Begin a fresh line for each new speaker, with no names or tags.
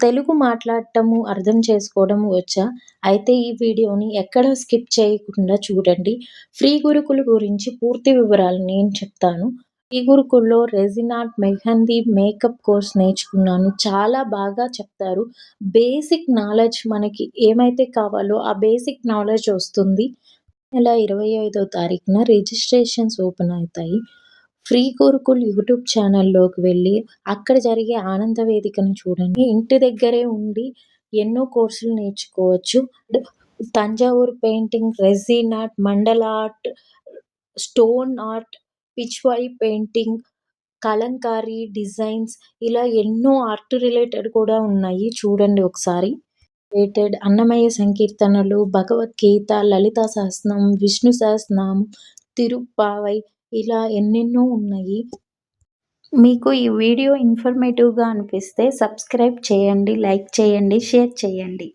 తెలుగు మాట్లాడటము, అర్థం చేసుకోవడం వచ్చా? అయితే ఈ వీడియోని ఎక్కడ స్కిప్ చేయకుండా చూడండి. ఫ్రీ గురుకుల్ గురించి పూర్తి వివరాలు నేను చెప్తాను. ఫ్రీ గురుకుల్‌లో resin art, mehndi, makeup course నేర్చుకున్నాను. చాలా బాగా చెప్తారు. బేసిక్ నాలెడ్జ్ మనకి ఏమైతే కావాలో ఆ బేసిక్ నాలెడ్జ్ వస్తుంది. నెల 25వ తారీఖున రిజిస్ట్రేషన్స్ ఓపెన్ అవుతాయి. ఫ్రీ గురుకుల్ యూట్యూబ్ ఛానల్‌లోకి వెళ్ళి, అక్కడ జరిగే ఆనంద వేదికను చూడండి. ఇంటి దగ్గరే ఉండి ఎన్నో కోర్సులు నేర్చుకోవచ్చు. తంజావూరు పెయింటింగ్, రెసిన్ ఆర్ట్, మండల art, stone art, Pichwai painting, Kalamkari designs ఇలా ఎన్నో ఆర్ట్ రిలేటెడ్ కూడా ఉన్నాయి. చూడండి ఒకసారి. అన్నమయ్య సంకీర్తనలు, భగవద్గీత, లలితా సహస్రనామం, విష్ణు సహస్రనామం, తిరుప్పావై ఇలా ఎన్నెన్నో ఉన్నాయి. మీకు ఈ వీడియో ఇన్ఫర్మేటివ్‌గా అనిపిస్తే సబ్స్క్రైబ్ చేయండి, లైక్ చేయండి, షేర్ చేయండి.